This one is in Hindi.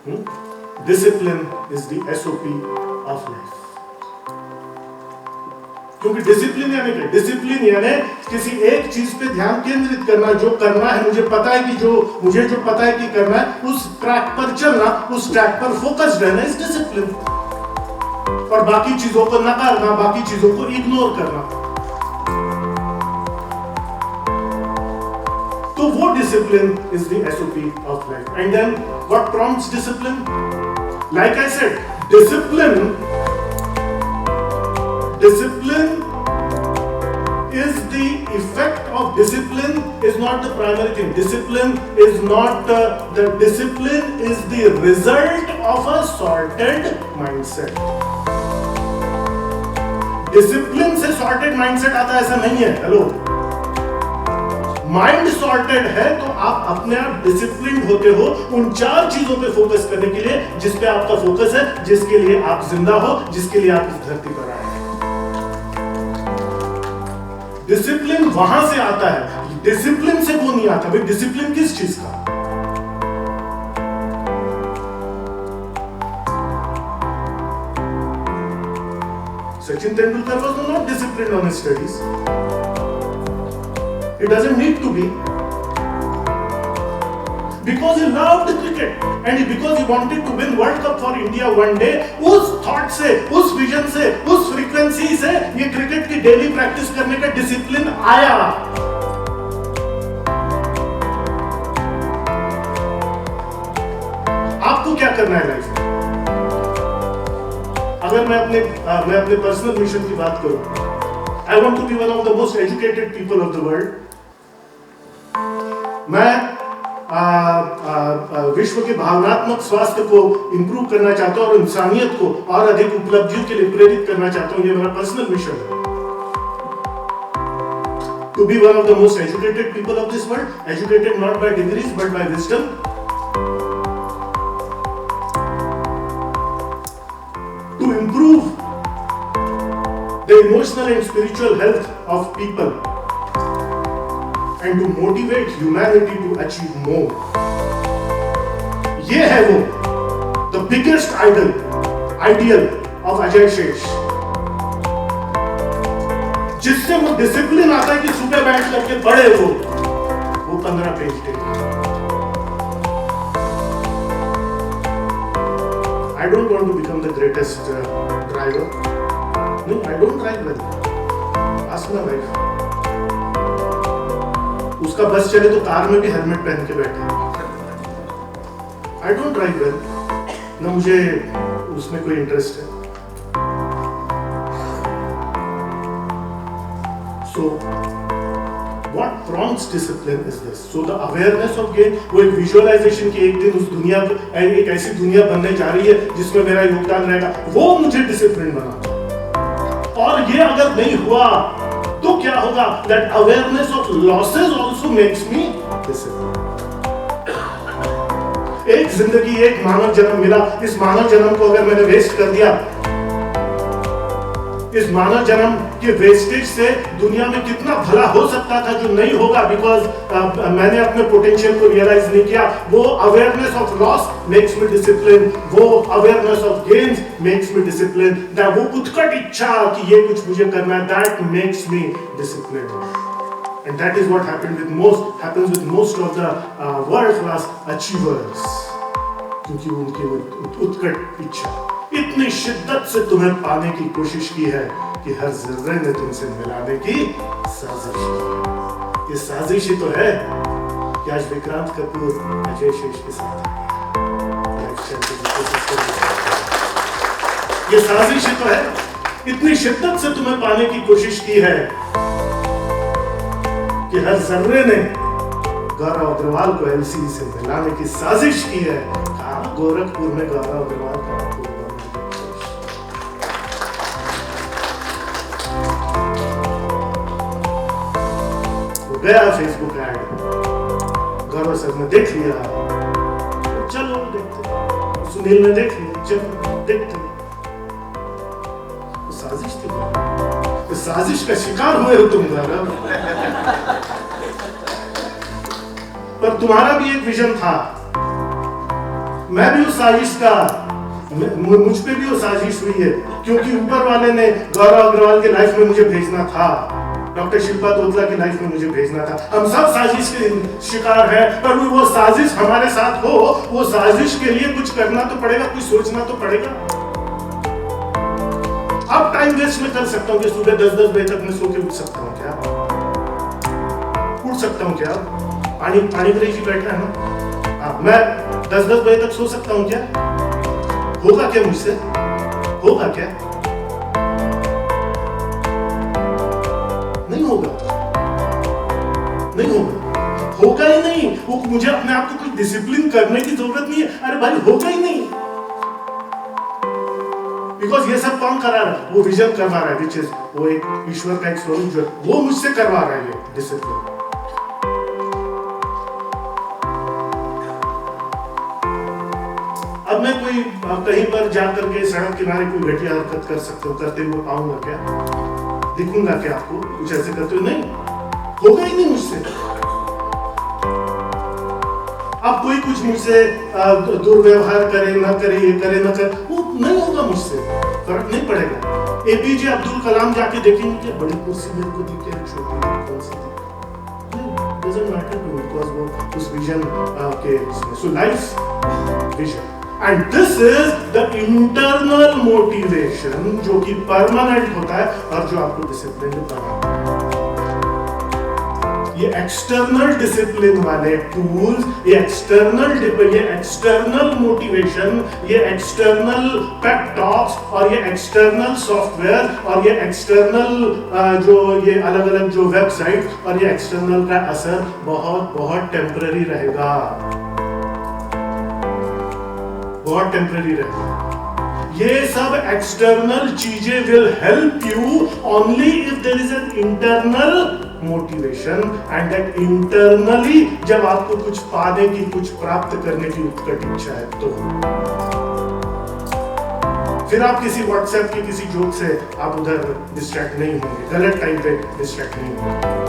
Discipline is the SOP of life. क्योंकि डिसिप्लिन यानी क्या? डिसिप्लिन यानी किसी एक चीज पे ध्यान केंद्रित करना, जो करना है मुझे पता है कि मुझे जो पता है कि करना है उस ट्रैक पर चलना, उस ट्रैक पर फोकस्ड रहना इज डिसिप्लिन। और बाकी चीजों को नकारना, बाकी चीजों को इग्नोर करना, तो वो discipline is the SOP of life. And then what prompts discipline? Like I said, discipline is the effect of discipline is not the primary thing. Discipline is not the discipline is the result of a sorted mindset. Discipline से sorted mindset आता है ऐसा नहीं है। हेलो, माइंड सॉर्टेड है तो आप अपने आप डिसिप्लिन्ड होते हो उन 4 चीजों पे फोकस करने के लिए जिस पे आपका फोकस है, जिसके लिए आप जिंदा हो, जिसके लिए आप इस धरती पर आए हैं। डिसिप्लिन वहां से आता है, डिसिप्लिन से वो नहीं आता। भाई डिसिप्लिन किस चीज का? Sachin Tendulkar was not disciplined on his studies. He doesn't need to be, because he loved cricket and because he wanted to win World Cup for India one day. उस thought से, उस vision से, उस frequency से ये क्रिकेट की डेली प्रैक्टिस करने का डिसिप्लिन आया। आपको क्या करना है लाइफ में? अगर मैं अपने पर्सनल मिशन की बात करूं, I want to be one of the most educated people of the world. मैं विश्व के भावनात्मक स्वास्थ्य को इंप्रूव करना चाहता हूं और इंसानियत को और अधिक उपलब्धियों के लिए प्रेरित करना चाहता हूं। ये मेरा पर्सनल मिशन है। To be one of the most educated people of this world, educated not by degrees but by wisdom. To improve the emotional and spiritual health of people and to motivate humanity to achieve more. ये है वो the biggest ideal of Ajay शेष, जिससे वो डिसिप्लिन आता है कि सुबह बैठ करके पढ़े वो 15 पेज के। I don't want to become the greatest driver. No, I don't drive well. Ask my wife. उसका बस चले तो कार में भी हेलमेट पहन के बैठे। I don't drive well. ना मुझे उसमें कोई इंटरेस्ट है। So, what prompts discipline is this? So the awareness of gain, वो एक विजुअलाइजेशन की एक दिन उस दुनिया एक ऐसी दुनिया बनने जा रही है जिसमें मेरा योगदान रहेगा, वो मुझे डिसिप्लिन बनाता। और ये अगर नहीं हुआ तो क्या होगा? That awareness of losses also makes me disciplined. एक जिंदगी, एक मानव जन्म मिला, इस मानव जन्म को अगर मैंने वेस्ट कर दिया, इस मानव जन्म के वेस्टेज से दुनिया में कितना भला हो सकता था जो नहीं होगा, बिकॉज मैंने अपने पोटेंशियल को रियलाइज नहीं किया। वो awareness of loss makes me discipline, वो awareness of gains makes me discipline, that वो उत्कट इच्छा कि ये कुछ मुझे करना है, that makes me discipline. And that is what happens with most of the world class achievers, क्योंकि उनकी वो उत्कट इच्छा इतनी शिद्दत से तुम्हें पाने की कोशिश की है कि हर जर्रे ने तुमसे मिलाने की साजिश की। ये साजिश ही तो है कि आज विक्रांत कपूर अजय शेष के साथ ये साजिश ही तो है, इतनी शिद्दत से तुम्हें पाने की कोशिश की है कि हर जर्रे ने गौरव अग्रवाल को एलसीई से मिलाने की साजिश की है। कहाँ गोरखपुर में गौरव अग्रवाल का गया फेसबुक ऐड, गौरव सर ने देख लिया, चलो देखते, सुनील ने देख लिया, चलो देखते। तो साजिश थी, तो साजिश का शिकार हुए हो तुम गौरव। पर तुम्हारा भी एक विजन था। मैं भी उस साजिश का मुझ पे भी वो साजिश हुई है, क्योंकि ऊपर वाले ने गौरव अग्रवाल के लाइफ में मुझे भेजना था, डॉक्टर शिल्पा तोतला की लाइफ में मुझे भेजना था। हम सब साजिश के शिकार हैं, पर वो साजिश हमारे साथ हो, वो साजिश के लिए कुछ करना तो पड़ेगा, कुछ सोचना तो पड़ेगा। अब टाइम वेस्ट में कर सकता हूँ कि सुबह 10-10 बजे तक मैं सो के उठ सकता हूँ क्या? उठ सकता हूँ क्या? पानी ब्रेक ही बैठा है ना, मैं 10-10 बजे तक सो सकता हूँ क्या? होगा क्या मुझसे? होगा क्या? नहीं होगा, नहीं होगा, होगा ही नहीं। वो मुझे अपने आप को कुछ डिसिप्लिन करने की जरूरत नहीं है, अरे भाई होगा ही नहीं। बिकॉज ये सब कौन करा रहा है? वो विजन करवा रहा है, विच इज वो एक ईश्वर का एक स्वरूप जो वो मुझसे करवा रहा है, ये डिसिप्लिन। अब मैं कोई कहीं पर जाकर के सड़क किनारे कोई घटिया हरकत करते हुए पाऊंगा क्या? दिखूंगा क्या आपको कुछ ऐसे करते हुए? नहीं, होगा ही नहीं मुझसे। अब कोई कुछ मुझसे दुर्व्यवहार करे ना करे, ये करे ना करे, वो नहीं होगा मुझसे, फर्क नहीं पड़ेगा। एपीजे अब्दुल कलाम जाके देखेंगे क्या बड़ी कुर्सी मेरे को दिखे, छोटी कौन सी दिखे, doesn't matter to me, because वो उस विजन के इसमें, so life vision. And this is the internal motivation जो कि परमानेंट होता है और जो आपको डिसिप्लिन बनाता है। ये एक्सटर्नल डिसिप्लिन वाले टूल्स, ये एक्सटर्नल मोटिवेशन, ये एक्सटर्नल पेप टॉक्स और ये एक्सटर्नल सॉफ्टवेयर और ये एक्सटर्नल जो ये अलग अलग जो वेबसाइट और ये एक्सटर्नल का असर बहुत बहुत टेम्पररी रहेगा, बहुत टेम्पररी रहेगा। ये सब एक्सटर्नल चीजें will help you only if there is an internal motivation and that internally जब आपको कुछ पाने की, कुछ प्राप्त करने की उत्कट इच्छा है तो फिर आप किसी व्हाट्सएप की किसी जोक से आप उधर डिस्ट्रैक्ट नहीं होंगे, गलत टाइम पे डिस्ट्रैक्ट नहीं होंगे।